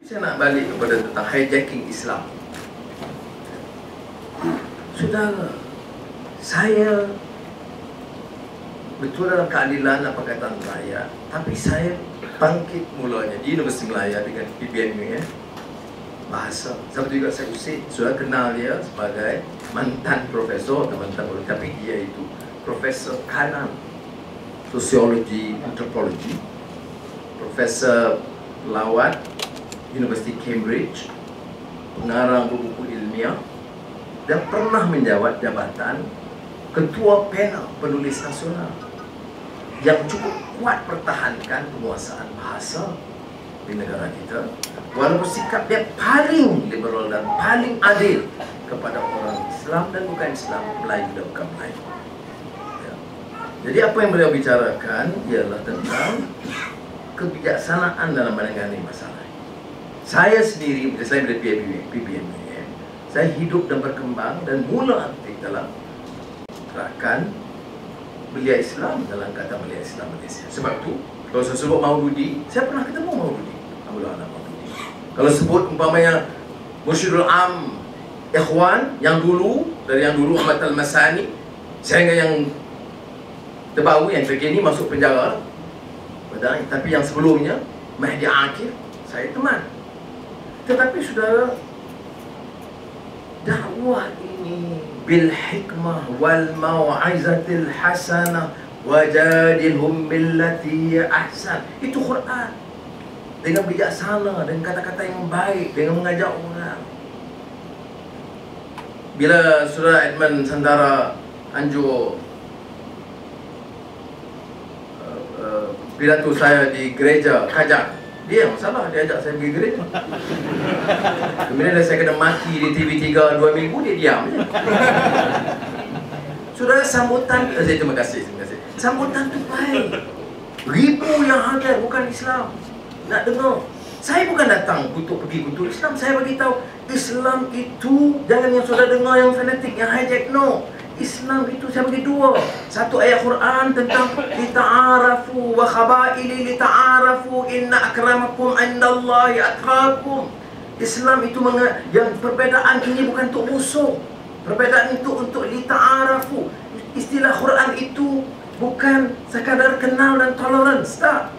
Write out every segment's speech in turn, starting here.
Saya nak balik kepada tentang hijacking Islam. Saudara, saya betul dalam keadilan apa kata saya, tapi saya bangkit mulanya di Universiti Melaya dengan PBNU ya. Bahasa. Sebab juga saya usik, sudah kenal dia sebagai mantan profesor atau mantan profesor, tapi dia itu Profesor Kanan, Sosiologi, Antropologi, Profesor Pelawat, Universiti Cambridge, pengarang buku ilmiah, dan pernah menjawat jabatan Ketua Panel Penulis Nasional yang cukup kuat pertahankan penguasaan bahasa di negara kita, walaupun sikap dia paling liberal dan paling adil kepada orang Islam dan bukan Islam, Melayu dan bukan Melayu ya. Jadi apa yang beliau bicarakan ialah tentang kebijaksanaan dalam menangani masalah. Saya sendiri, saya dari PBNU, saya hidup dan berkembang dan mula aktif dalam gerakan belia Islam dalam kata belia Islam Malaysia. Sebab tu, kalau saya sebut Maududi, saya pernah ketemu Maududi. Kalau sebut umpamanya Mursyidul Am Ikhwan yang dulu, dari yang dulu Ahmad Al-Masani sehingga yang terbaru, yang terkini masuk penjara. Tapi yang sebelumnya Mahdi Akif, saya teman. Tetapi saudara, dakwah ini bil hikmah wal mau'izatil hasanah wajadilhum billati ahsan, itu Quran. Dengan bijaksana, dengan kata-kata yang baik, dengan mengajak orang. Bila Saudara Edmund Santara anjur pidato saya di gereja Kajang, dia masalah, dia ajak saya pergi gereja. Kemudian saya kena mati di TV3 2 minggu, dia diam je. Saudara, sambutan, saya terima kasih. Sambutan tu baik. Ribu yang hadir bukan Islam nak dengar. Saya bukan datang untuk pergi kutuk Islam. Saya bagi tahu Islam itu jangan yang sudah dengar yang fanatik, yang hijack. No, Islam itu saya bagi dua. Satu ayat Quran tentang lita'arafu wa khabaili lita'arafu inna akramakum indallahi atqakum. Islam itu yang perbedaan ini bukan untuk musuh. Perbedaan itu untuk lita'arafu. Istilah Quran itu bukan sekadar kenal dan tolerance, tak.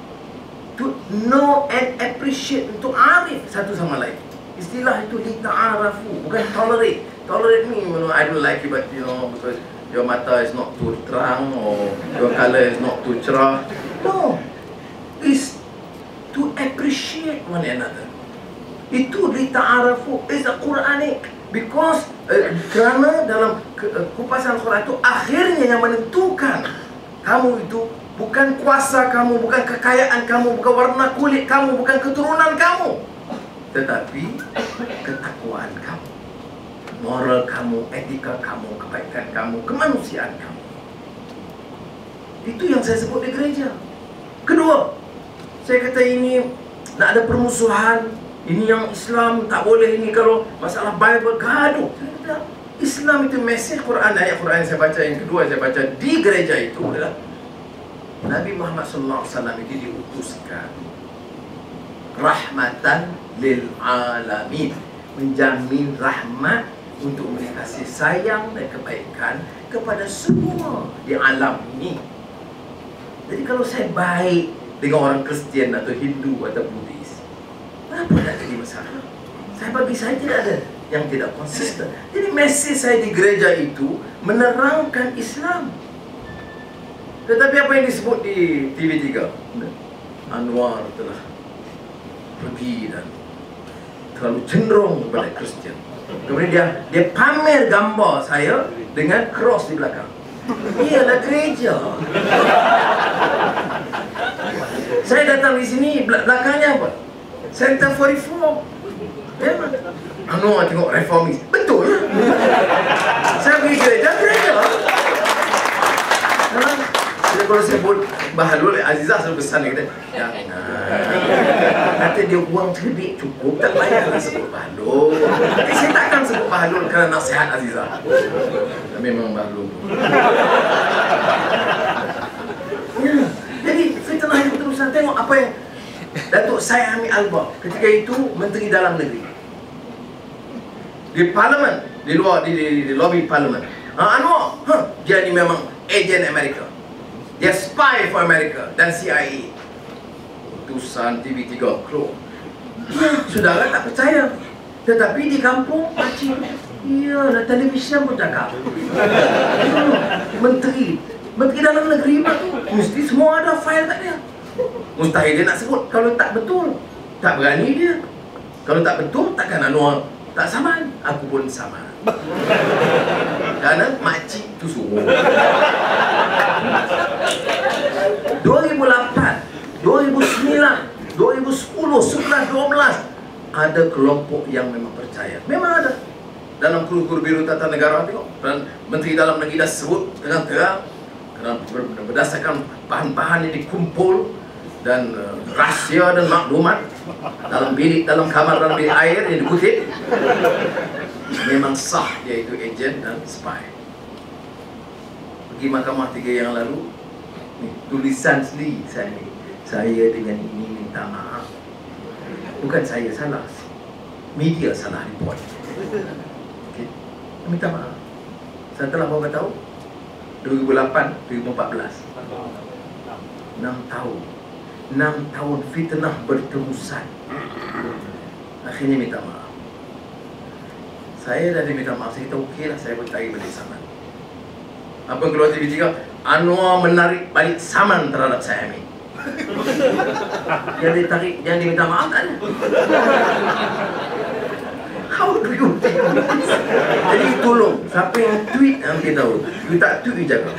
To know and appreciate, untuk arif satu sama lain. Istilah itu lita'arafu, bukan tolerate. Tolerate me, I don't like it, but because your mata is not too terang or your color is not too cerah. No, is to appreciate one another. Itu lita'arafu, is a Quranic. Because kerana dalam kupasan Quran itu akhirnya yang menentukan kamu itu bukan kuasa kamu, bukan kekayaan kamu, bukan warna kulit kamu, bukan keturunan kamu, tetapi ketakwaan kamu, moral kamu, etika kamu, kebaikan kamu, kemanusiaan kamu. Itu yang saya sebut di gereja. Kedua, saya kata ini nak ada permusuhan, ini yang Islam tak boleh, ini kalau masalah Bible gaduh. Islam itu mesej Quran, ayat Quran yang saya baca, yang kedua saya baca di gereja itu adalah Nabi Muhammad SAW itu diutuskan rahmatan lil alamin, menjamin rahmat untuk memberi kasih sayang dan kebaikan kepada semua di alam ini. Jadi kalau saya baik dengan orang Kristian atau Hindu atau Buddhis, kenapa tak jadi masalah? Bagi saya tidak ada yang tidak konsisten. Jadi mesej saya di gereja itu menerangkan Islam. Tetapi apa yang disebut di TV3, Anwar telah pergi dan terlalu cenderung kepada Kristian. Kemudian dia pamer gambar saya dengan cross di belakang. Iyalah gereja. Saya datang di sini, belakangnya apa? Center for Reform. Ya, Anwar tengok reformis. Betul. Saya pergi gereja. Jadi kalau saya sebut Bahlul, Azizah selalu pesan dia kata, nanti dia buang cerdik cukup, tak payahlah sebut Bahlul. Tapi saya takkan sebut Bahlul kerana nasihat Azizah. Memang Bahlul. Ya. Jadi fitnah itu terusan. Tengok apa yang Datuk Syed Hamid Albar ketika itu Menteri Dalam Negeri. Di parlimen, di luar, di lobi parlimen. Anwar, dia ni memang ejen Amerika. Dia spy for Amerika dan CIA. Utusan TV3 keluar. Saudara tak percaya. Tetapi di kampung, pakcik, iyalah televisyen pun cakap. Menteri Dalam Negeri mesti semua ada file kat dia. Mustahil dia nak sebut. Kalau tak betul, tak berani dia. Kalau tak betul, takkan Anwar tak saman. Aku pun saman. Kerana makcik tu suruh. 2008, 2009, 2010, 11, 12 ada kelompok yang memang percaya. Memang ada. Dalam Kuru-Kuru Biru Tata Negara tengok, dan Menteri Dalam Negeri dah sebut dengan terang, berdasarkan bahan-bahan yang dikumpul dan rahsia dan maklumat dalam bilik, dalam kamar, dalam bilik air yang dikutip, memang sah dia itu ejen dan spy. Pergi Mahkamah 3 yang lalu, ni, tulisan sendiri saya dengan ini minta maaf. Bukan saya salah, media salah report. Okay. Minta maaf. Saya telah berapa tahun? 2008, 2014. 6 tahun. 6 tahun fitnah berterusan. Akhirnya minta maaf. Saya dah minta maaf, saya kata okeylah, saya bertarik balik saman. Apa yang keluar TV3? Anwar menarik balik saman terhadap saya Hamid. Yang ditarik, yang diminta maaf tak ada. How do you think? Jadi tolong, siapa yang tweet yang kita tahu. You tak tweet, you jaga.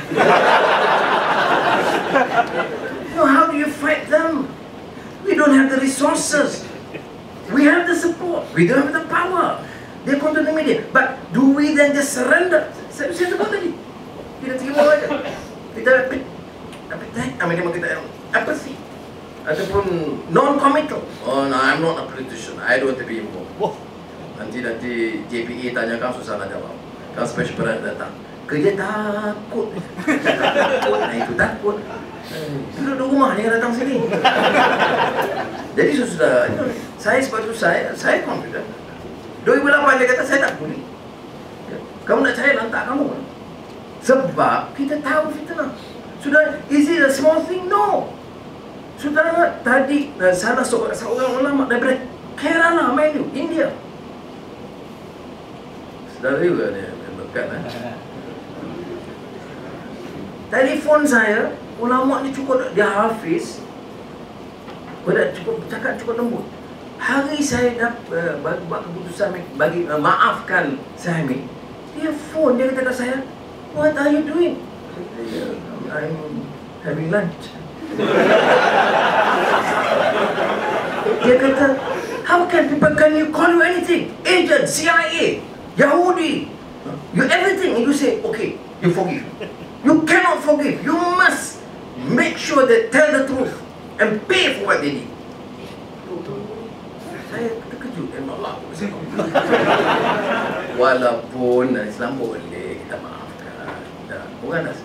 No, how do you fight them? We don't have the resources. We have the support. We don't have the power. They control the media. But do we then just surrender? Saya sebut tadi. Kita terima saja. Kita kita apa sih? Ataupun non-committal. Oh no, I'm not a politician. I don't want to be involved. Nanti JPA tanyakan susah nak jawab. Kalau special peran datang, kerja takut. Nah itu takut. Duduk di rumah dia datang sini. Jadi sudah, saya sebab itu saya confident. 2008 dia kata saya tak boleh. Kamu nak cari lantak kamu kan? Sebab kita tahu fitnah. Sudah, is it a small thing? No. Saudara, tadi salah seorang ulama daripada Kerala, Melayu, India. Saudara juga dia berkat. Telefon saya, ulama ni cukup, dia hafiz, cakap cukup lembut. Hari saya dah buat keputusan bagi maafkan saya Hamid, dia phone, dia kata kat saya, what are you doing? I'm having lunch. Dia kata, how can people, can you call you anything? Agent, CIA, Yahudi, you everything. And you say, okay, you forgive. You cannot forgive. You must make sure they tell the truth and pay for what they did. Saya terkejut dan Allah. Walaupun Islam boleh kita maafkan, bukan dah.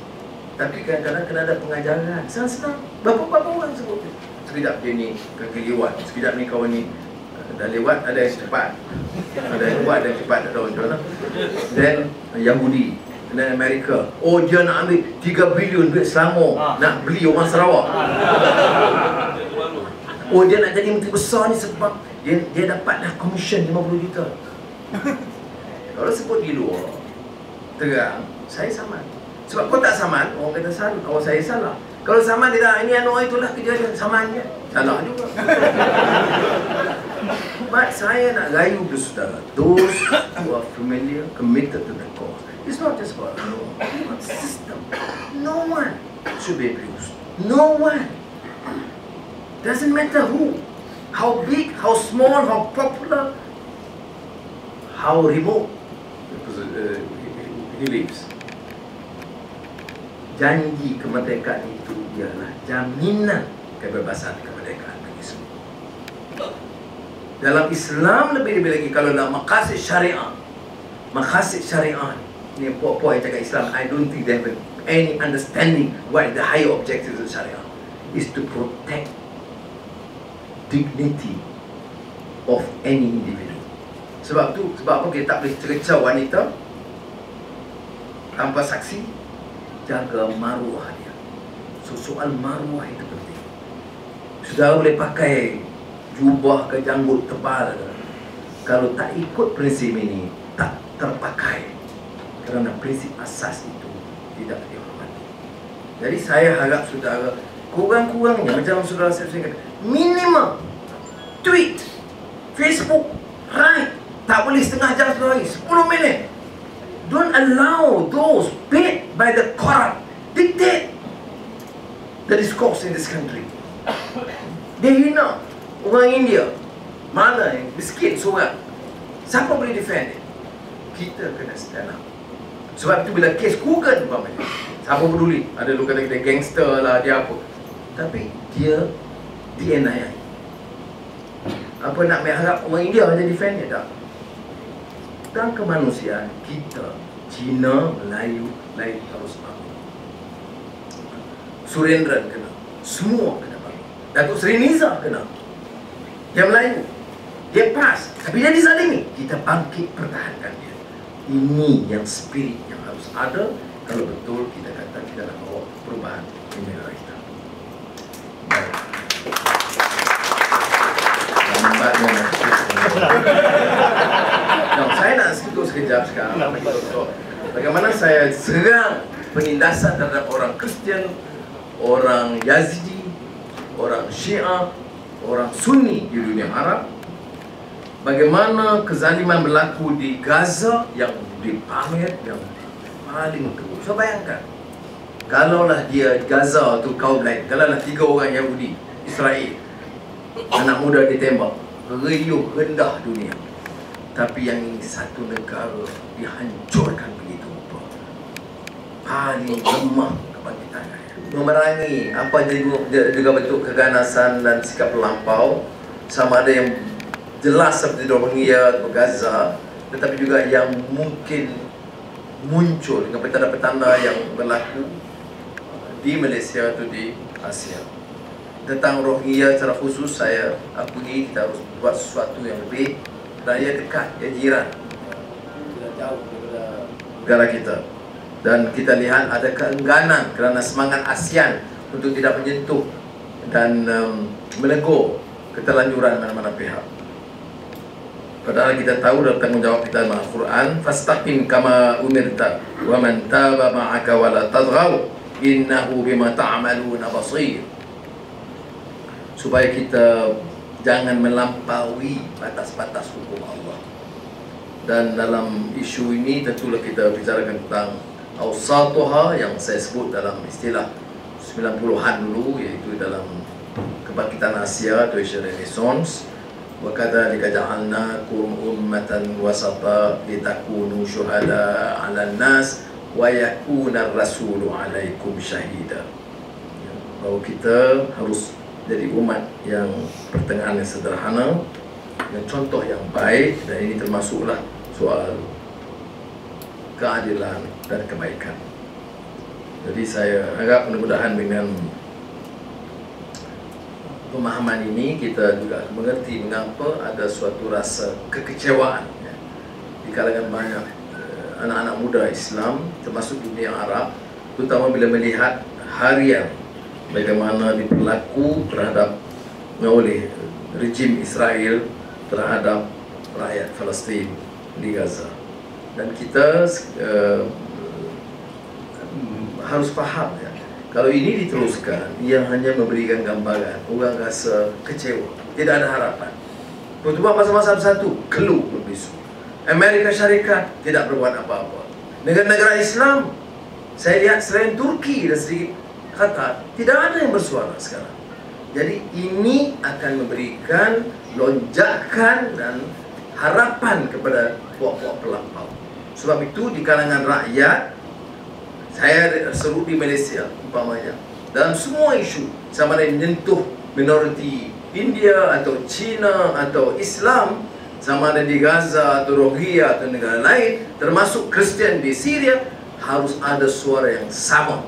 Tapi kadang-kadang kena ada pengajaran. Senang-senang. Berapa orang sebut tu? Sekejap dia ni kaki lewat, sekejap ni kawan ni dah lewat, ada yang cepat, ada yang kuat, ada yang cepat, tak tahu macam mana. Then Yahudi dan Amerika, oh dia nak ambil 3 bilion duit Selangor, nak beli orang Sarawak. Oh dia nak jadi menteri besar ni sebab dia dapat dah komisen 50 juta. Kalau sebut di luar terang, saya saman. Sebab kau tak saman, orang kata salah, kalau saya salah. Kalau saman dia dah, ini Anwar itulah kejadian samannya, salah juga. But saya nak rayu ke saudara, those who are familiar, committed to the cause. It's not just about Anwar, it's about system. No one should be abused. No one. Doesn't matter who, how big, how small, how popular, how remote he lives. Janji kemerdekaan itu ialah jaminan kebebasan kemerdekaan bagi semua. Dalam Islam lebih-lebih lagi, kalau dalam maqasid syariah, ni puak-puak yang cakap Islam, I don't think they have any understanding what the higher objectives of syariah is to protect dignity of any individual. Sebab apa kita tak boleh cerca wanita tanpa saksi? Jaga maruah dia. So, soal maruah itu penting. Saudara boleh pakai jubah ke janggut tebal, kalau tak ikut prinsip ini, tak terpakai, kerana prinsip asas itu tidak dihormati. Jadi saya harap saudara kurang-kurangnya, macam saudara saya kata, minimum tweet, Facebook, right, tak boleh setengah jam sehari, 10 minit. Don't allow those paid by the corrupt dictate the discourse in this country. Dia hina orang India. Mana yang miskin seorang, siapa boleh defend dia? Kita kena stand up. Sebab itu bila kes Kugan umpamanya, siapa peduli? Ada lu kata dia gangster lah, dia apa, tapi dia DNI. Apa nak harap orang India aja defend dia? Tak. Dan kemanusiaan kita, Cina, Melayu, lain harus bangun. Surendran kena, semua kena bangun. Datuk Seri Niza kena. Dia Melayu, dia PAS, tapi dia dizalimi. Kita bangkit pertahankan dia. Ini yang spirit yang harus ada kalau betul kita kata kita nak bawa perubahan di negara kita. Baik. Nampaknya saya nak sentuh sekejap sekarang. Bagaimana saya serang penindasan terhadap orang Kristian, orang Yazidi, orang Syiah, orang Sunni di dunia Arab. Bagaimana kezaliman berlaku di Gaza yang dipamer, yang paling teruk. So bayangkan, kalaulah dia Gaza tu kaum lain, kalaulah 3 orang Yahudi Israel, anak muda ditembak, riuh rendah dunia. Tapi yang ini satu negara dihancurkan begitu rupa. Paling lemah kebangkitannya, memerangi apa juga bentuk keganasan dan sikap terlampau, sama ada yang jelas seperti Rohingya atau Gaza, tetapi juga yang mungkin muncul dengan petanda-petanda yang berlaku di Malaysia atau di Asia. Tentang Rohingya secara khusus, saya akui kita harus buat sesuatu yang lebih. Dia dekat, dia jiran, tidak jauh daripada negara kita. Dan kita lihat ada keengganan kerana semangat ASEAN untuk tidak menyentuh dan menegur keterlanjuran mana-mana pihak. Padahal kita tahu dalam tanggungjawab kita dalam Al-Quran, fastaqim kama umirta wa man taba ma'aka wa la tadghaw innahu bima ta'maluna basir. Supaya kita jangan melampaui batas-batas hukum Allah. Dan dalam isu ini tentulah kita bicarakan tentang awsatuha yang saya sebut dalam istilah 90-an dulu, iaitu dalam kebangkitan Asia atau Asia Renaissance. Wa kadzalika ja'alnakum ummatan wasata litakunu syuhada 'alan nas wa yakuna ar-rasulu 'alaikum syahida. Bahawa kita harus jadi umat yang pertengahan yang sederhana, dengan contoh yang baik, dan ini termasuklah soal keadilan dan kebaikan. Jadi saya harap mudah-mudahan dengan pemahaman ini kita juga mengerti mengapa ada suatu rasa kekecewaan di kalangan banyak anak-anak muda Islam, termasuk dunia Arab, terutama bila melihat harian bagaimana diperlaku terhadap oleh rejim Israel terhadap rakyat Palestin di Gaza. Dan kita harus faham ya, kalau ini diteruskan, ia hanya memberikan gambaran, orang rasa kecewa, tidak ada harapan. Pertubuhan masa-masa satu, keluh berbisu. Amerika Syarikat tidak berbuat apa-apa. Negara-negara Islam, saya lihat selain Turki dan sedikit Qatar, tidak ada yang bersuara sekarang. Jadi ini akan memberikan lonjakan dan harapan kepada puak-puak pelampau. Sebab itu di kalangan rakyat, saya seru di Malaysia umpamanya, dalam semua isu, sama ada menyentuh minoriti India atau Cina atau Islam, sama ada di Gaza atau Rohingya atau negara lain, termasuk Kristian di Syria, harus ada suara yang sama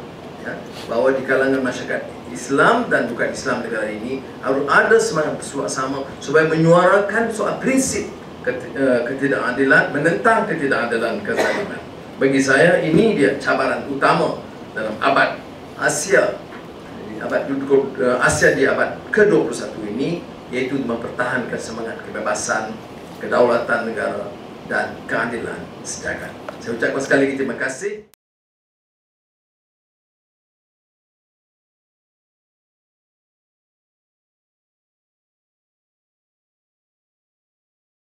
ya, bahwa di kalangan masyarakat Islam dan bukan Islam negara ini harus ada semangat bersama supaya menyuarakan soal prinsip ketidakadilan, menentang ketidakadilan kezaliman. Bagi saya ini dia cabaran utama dalam abad Asia, Asia di abad ke-21 ini, yaitu mempertahankan semangat kebebasan, kedaulatan negara dan keadilan sejagat. Saya ucapkan sekali lagi terima kasih.